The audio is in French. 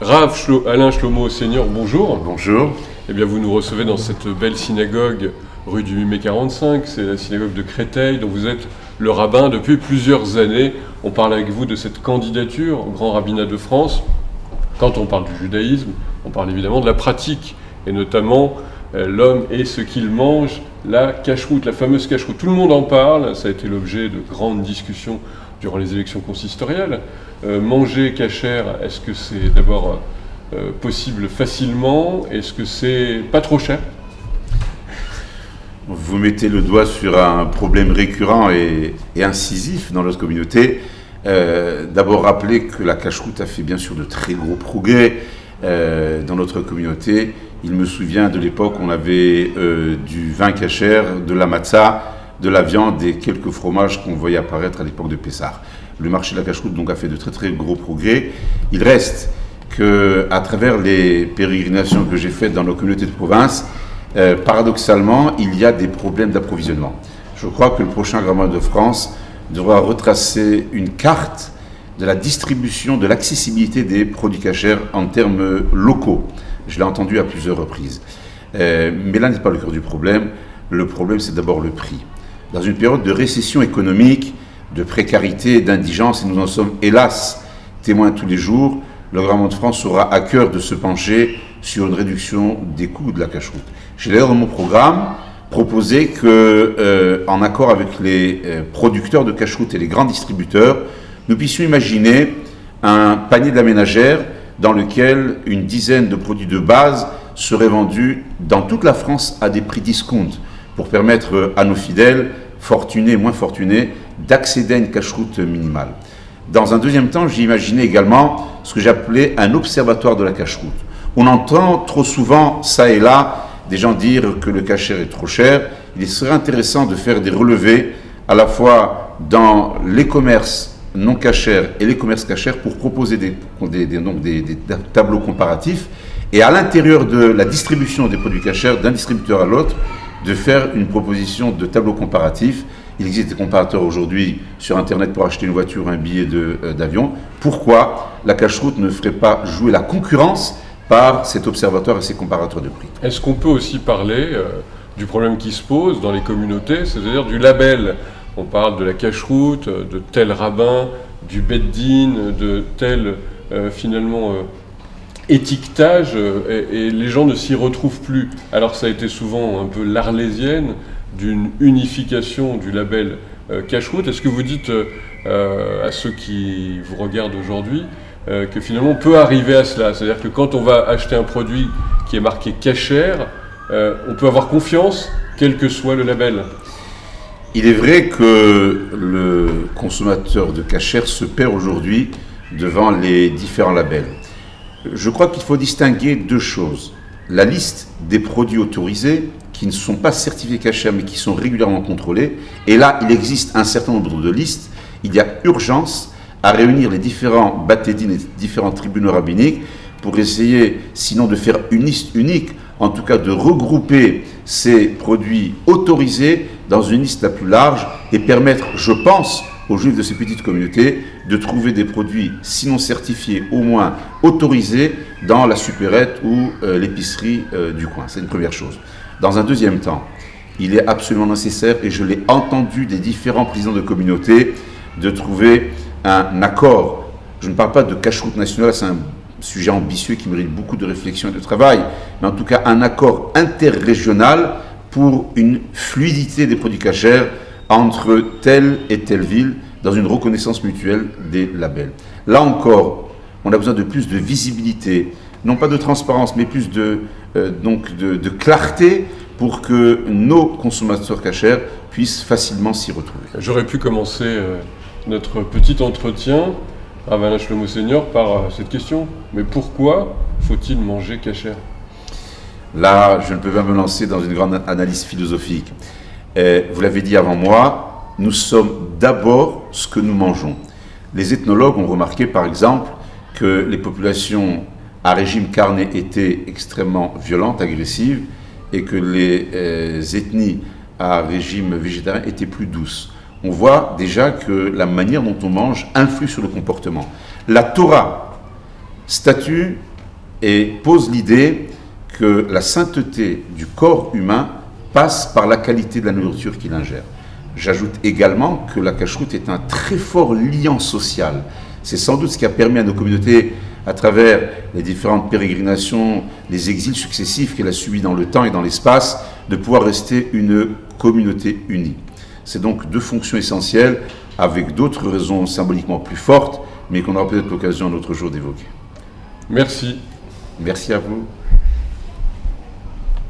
Alain Shlomo Senior, bonjour. Bonjour. Eh bien, vous nous recevez dans cette belle synagogue rue du Mai 45, c'est la synagogue de Créteil, dont vous êtes le rabbin depuis plusieurs années. On parle avec vous de cette candidature au grand rabbinat de France. Quand on parle du judaïsme, on parle évidemment de la pratique, et notamment l'homme et ce qu'il mange, la cacheroute, la fameuse cacheroute. Tout le monde en parle, ça a été l'objet de grandes discussions durant les élections consistoriales. Manger cachère, est-ce que c'est d'abord possible facilement? Est-ce que c'est pas trop cher? Vous mettez le doigt sur un problème récurrent et incisif dans notre communauté. D'abord rappeler que la cacheroute a fait bien sûr de très gros progrès dans notre communauté. Il me souvient de l'époque où on avait du vin cachère, de la matzah, de la viande et quelques fromages qu'on voyait apparaître à l'époque de Pessah. Le marché de la cacheroute donc a fait de très très gros progrès. Il reste qu'à travers les pérégrinations que j'ai faites dans nos communautés de province, paradoxalement, il y a des problèmes d'approvisionnement. Je crois que le prochain Grand Rabbinat de France devra retracer une carte de la distribution, de l'accessibilité des produits cachers en termes locaux. Je l'ai entendu à plusieurs reprises. Mais là n'est pas le cœur du problème. Le problème, c'est d'abord le prix. Dans une période de récession économique, de précarité, d'indigence, et nous en sommes hélas témoins tous les jours, le Grand Rabbinat de France aura à cœur de se pencher sur une réduction des coûts de la cacheroute. J'ai d'ailleurs dans mon programme proposé que, en accord avec les producteurs de cacheroute et les grands distributeurs, nous puissions imaginer un panier de la ménagère dans lequel une dizaine de produits de base seraient vendus dans toute la France à des prix discount pour permettre à nos fidèles, fortunés et moins fortunés, d'accéder à une cacheroute minimale. Dans un deuxième temps, j'ai imaginé également ce que j'appelais un observatoire de la cacheroute. On entend trop souvent, ça et là, des gens dire que le cachère est trop cher. Il serait intéressant de faire des relevés à la fois dans les commerces non cachers et les commerces cachers pour proposer des tableaux comparatifs et à l'intérieur de la distribution des produits cachers d'un distributeur à l'autre de faire une proposition de tableau comparatif. Il existe des comparateurs aujourd'hui sur Internet pour acheter une voiture ou un billet d'avion. Pourquoi la cacheroute ne ferait pas jouer la concurrence par cet observatoire et ces comparateurs de prix? Est-ce qu'on peut aussi parler du problème qui se pose dans les communautés, c'est-à-dire du label? On parle de la cacheroute, de tel rabbin, du beddin, de tel étiquetage, et les gens ne s'y retrouvent plus. Alors ça a été souvent un peu l'arlésienne d'une unification du label cacheroute. Est-ce que vous dites à ceux qui vous regardent aujourd'hui que finalement on peut arriver à cela? C'est-à-dire que quand on va acheter un produit qui est marqué cachère, on peut avoir confiance, quel que soit le label? Il est vrai que le consommateur de cachère se perd aujourd'hui devant les différents labels. Je crois qu'il faut distinguer deux choses. La liste des produits autorisés qui ne sont pas certifiés cachère mais qui sont régulièrement contrôlés. Et là, il existe un certain nombre de listes. Il y a urgence à réunir les différents batédines et différents tribunaux rabbiniques pour essayer, sinon de faire une liste unique, en tout cas de regrouper ces produits autorisés dans une liste la plus large et permettre, je pense, aux juifs de ces petites communautés de trouver des produits, sinon certifiés, au moins autorisés dans la supérette ou l'épicerie du coin. C'est une première chose. Dans un deuxième temps, il est absolument nécessaire, et je l'ai entendu des différents présidents de communautés, de trouver un accord. Je ne parle pas de cacheroute nationale, c'est un sujet ambitieux qui mérite beaucoup de réflexion et de travail, mais en tout cas un accord interrégional pour une fluidité des produits cachers entre telle et telle ville dans une reconnaissance mutuelle des labels. Là encore, on a besoin de plus de visibilité, non pas de transparence, mais plus de clarté pour que nos consommateurs cachers puissent facilement s'y retrouver. J'aurais pu commencer notre petit entretien, Alain Shlomo Senior, par cette question. Mais pourquoi faut-il manger cachère? Là, je ne peux pas me lancer dans une grande analyse philosophique. Vous l'avez dit avant moi, nous sommes d'abord ce que nous mangeons. Les ethnologues ont remarqué, par exemple, que les populations à régime carné étaient extrêmement violentes, agressives, et que les ethnies à régime végétarien étaient plus douces. On voit déjà que la manière dont on mange influe sur le comportement. La Torah statue et pose l'idée que la sainteté du corps humain passe par la qualité de la nourriture qu'il ingère. J'ajoute également que la cache-route est un très fort liant social. C'est sans doute ce qui a permis à nos communautés, à travers les différentes pérégrinations, les exils successifs qu'elle a subis dans le temps et dans l'espace, de pouvoir rester une communauté unie. C'est donc deux fonctions essentielles, avec d'autres raisons symboliquement plus fortes, mais qu'on aura peut-être l'occasion un autre jour d'évoquer. Merci. Merci à vous.